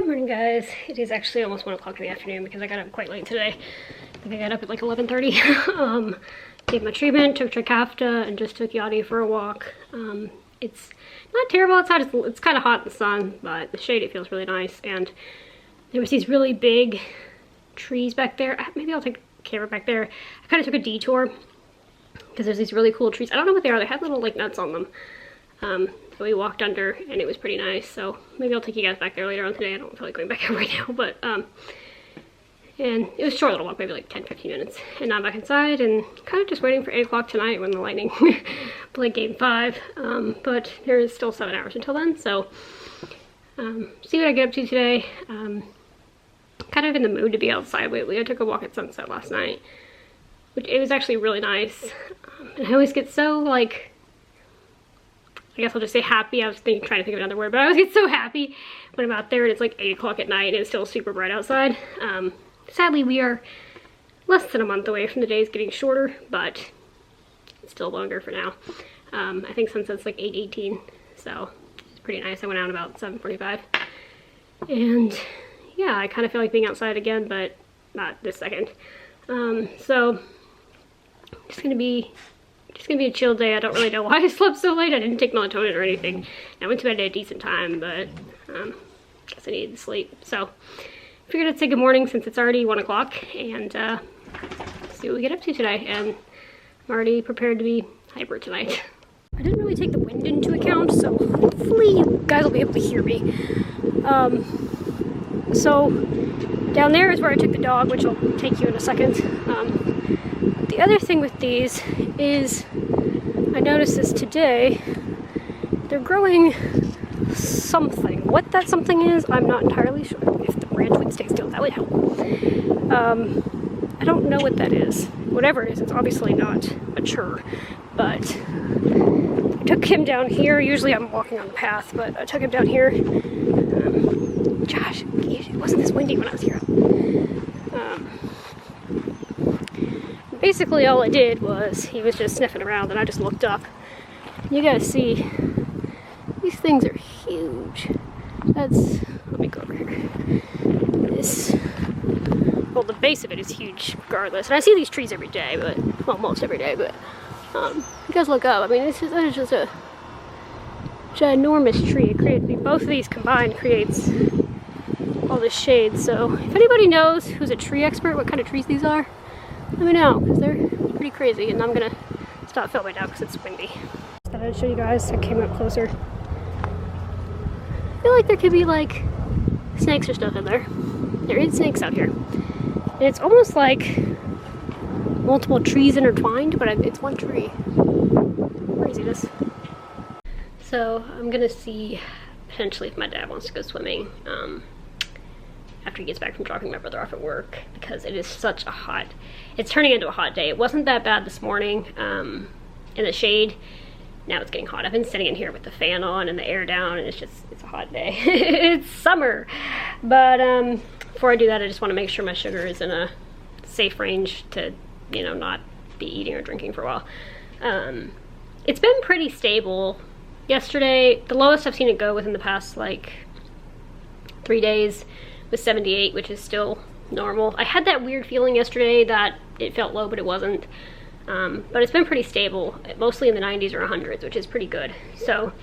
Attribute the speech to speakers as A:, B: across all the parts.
A: Good morning, guys. It is actually almost 1 o'clock in the afternoon because I got up quite late today. I think I got up at like 11:30. Gave my treatment, took Trikafta, and just took Yadi for a walk. It's not terrible outside. It's kind of hot in the sun, but the shade, it feels really nice. And there was these really big trees back there. Maybe I'll take a camera back there. I kind of took a detour because there's these really cool trees. I don't know what they are. They have little like nuts on them. So we walked under and it was pretty nice. So maybe I'll take you guys back there later on today. I don't feel like going back there right now, but and it was a short little walk, maybe like 10-15 minutes. And now I'm back inside and kind of just waiting for 8 o'clock tonight when the Lightning play game 5. But there is still 7 hours until then, so see what I get up to today. Kind of in the mood to be outside lately. I took a walk at sunset last night, which it was actually really nice. And I always get so like, I guess I'll just say happy. I was trying to think of another word, but I always get so happy when I'm out there and it's like 8 o'clock at night and it's still super bright outside. Sadly, we are less than a month away from the days getting shorter, but it's still longer for now. I think sunset's like 8:18, so it's pretty nice. I went out about 7:45, and yeah, I kind of feel like being outside again, but not this second. So just gonna be a chill day. I don't really know why I slept so late. I didn't take melatonin or anything. I went to bed at a decent time, but guess I needed to sleep. So figured I'd say good morning since it's already 1 o'clock and see what we get up to today. And I'm already prepared to be hyper tonight. I didn't really take the wind into account, so hopefully you guys will be able to hear me. So down there is where I took the dog, which I'll take you in a second. The other thing with these is, I noticed this today, they're growing something. What that something is, I'm not entirely sure. If the branch would stay still, that would help. I don't know what that is. Whatever it is, it's obviously not mature, but I took him down here. Usually I'm walking on the path, but I took him down here. Gosh, it wasn't this windy when I was here. Basically all I did was, he was just sniffing around and I just looked up. You guys see, these things are huge. Let me go over here. Well, the base of it is huge regardless. And I see these trees every day, but, well, most every day, but you guys look up. I mean, that is just a ginormous tree. Both of these combined creates all this shade. So if anybody knows who's a tree expert, what kind of trees these are, let me know, because they're pretty crazy. And I'm gonna stop filming now because it's windy. Just thought I'd show you guys. I came up closer. I feel like there could be like snakes or stuff in there. There is snakes out here. And it's almost like multiple trees intertwined, but it's one tree. Craziness. So I'm gonna see potentially if my dad wants to go swimming after he gets back from dropping my brother off at work, because it is such a hot, it's turning into a hot day. It wasn't that bad this morning in the shade. Now it's getting hot. I've been sitting in here with the fan on and the air down, and it's a hot day. It's summer. But before I do that, I just want to make sure my sugar is in a safe range to, you know, not be eating or drinking for a while. It's been pretty stable. Yesterday, the lowest I've seen it go within the past like 3 days was 78, which is still normal. I had that weird feeling yesterday that it felt low, but it wasn't. But it's been pretty stable, mostly in the 90s or 100s, which is pretty good. So,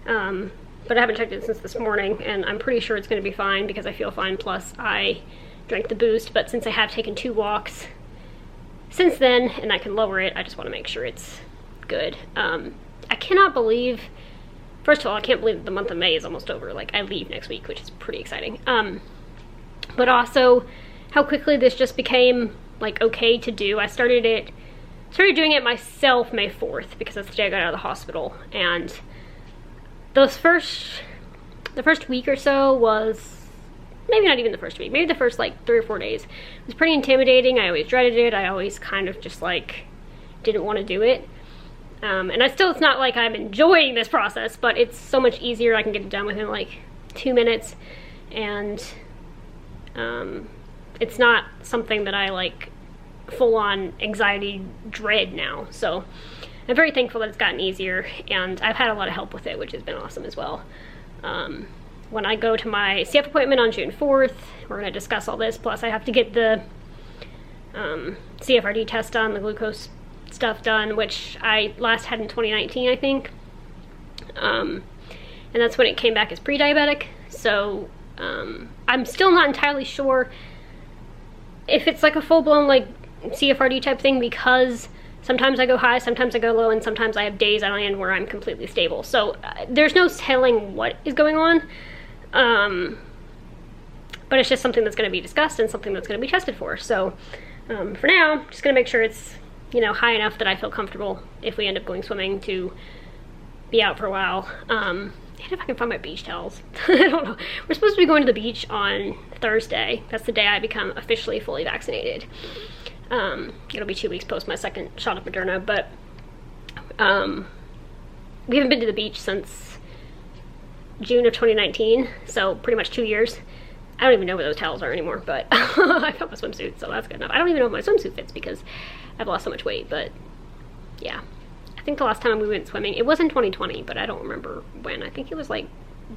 A: but I haven't checked it since this morning, and I'm pretty sure it's going to be fine because I feel fine. Plus, I drank the Boost, but since I have taken 2 walks since then, and I can lower it, I just want to make sure it's good. I cannot believe, first of all, I can't believe that the month of May is almost over. Like, I leave next week, which is pretty exciting. But also, how quickly this just became, like, okay to do. I started doing it myself May 4th, because that's the day I got out of the hospital. And the first week or so was, maybe not even the first week, maybe the first, like, 3 or 4 days. It was pretty intimidating. I always dreaded it. I always kind of just, like, didn't want to do it. And it's not like I'm enjoying this process, but it's so much easier. I can get it done within like 2 minutes, and it's not something that I like full-on anxiety dread now. So I'm very thankful that it's gotten easier, and I've had a lot of help with it, which has been awesome as well. when I go to my CF appointment on June 4th. We're going to discuss all this, plus I have to get the CFRD test done, the glucose stuff done, which I last had in 2019, I think. And that's when it came back as pre-diabetic. So I'm still not entirely sure if it's like a full-blown like CFRD type thing, because sometimes I go high, sometimes I go low, and sometimes I have days on end where I'm completely stable. So there's no telling what is going on. But it's just something that's going to be discussed and something that's going to be tested for. So for now, I'm just going to make sure it's, you know, high enough that I feel comfortable if we end up going swimming to be out for a while. And if I can find my beach towels. I don't know. We're supposed to be going to the beach on Thursday. That's the day I become officially fully vaccinated. It'll be 2 weeks post my second shot of Moderna, but we haven't been to the beach since June of 2019, so pretty much 2 years. I don't even know where those towels are anymore, but I found my swimsuit, so that's good enough. I don't even know if my swimsuit fits because I've lost so much weight, but yeah. I think the last time we went swimming, it was in 2020, but I don't remember when. I think it was like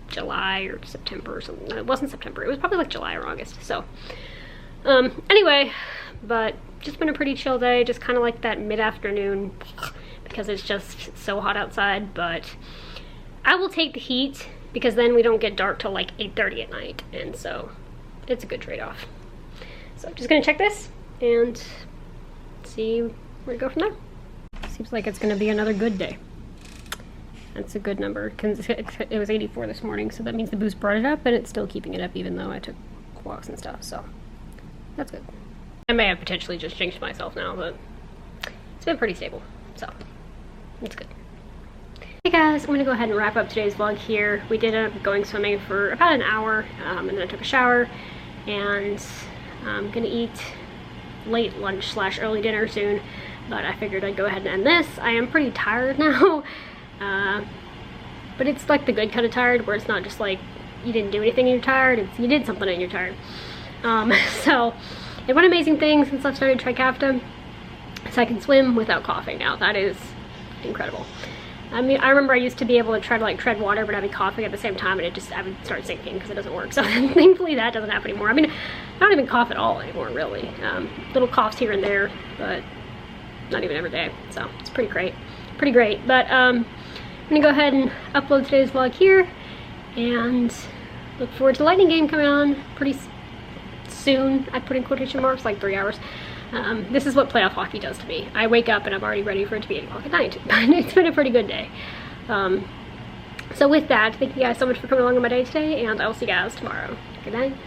A: July or September or something. No, it wasn't September. It was probably like July or August, so. Anyway, but just been a pretty chill day, just kind of like that mid-afternoon because it's just so hot outside, but I will take the heat because then we don't get dark till like 8:30 at night, and so it's a good trade-off. So I'm just gonna check this and see where to go from there. Seems like it's gonna be another good day. That's a good number. It was 84 this morning, so that means the boost brought it up, and it's still keeping it up even though I took walks and stuff, so that's good. I may have potentially just jinxed myself now, but it's been pretty stable, so it's good. Hey guys, I'm gonna go ahead and wrap up today's vlog here. We did end up going swimming for about an hour, and then I took a shower, and I'm gonna eat late lunch / early dinner soon, but I figured I'd go ahead and end this. I am pretty tired now, but it's like the good kind of tired where it's not just like you didn't do anything and you're tired, it's you did something and you're tired. So it went amazing thing since I've started Trikafta, so I can swim without coughing now. That is incredible. I mean, I remember I used to be able to try to like tread water but I'd be coughing at the same time, and I would start sinking because it doesn't work. So thankfully that doesn't happen anymore. I mean, I don't even cough at all anymore, really. Little coughs here and there, but not even every day. So it's pretty great. But I'm gonna go ahead and upload today's vlog here, and look forward to the Lightning game coming on pretty soon. I put in quotation marks, like 3 hours. This is what playoff hockey does to me. I wake up and I'm already ready for it to be 8 o'clock at night. But it's been a pretty good day. So with that, thank you guys so much for coming along on my day today, and I will see you guys tomorrow. Good night.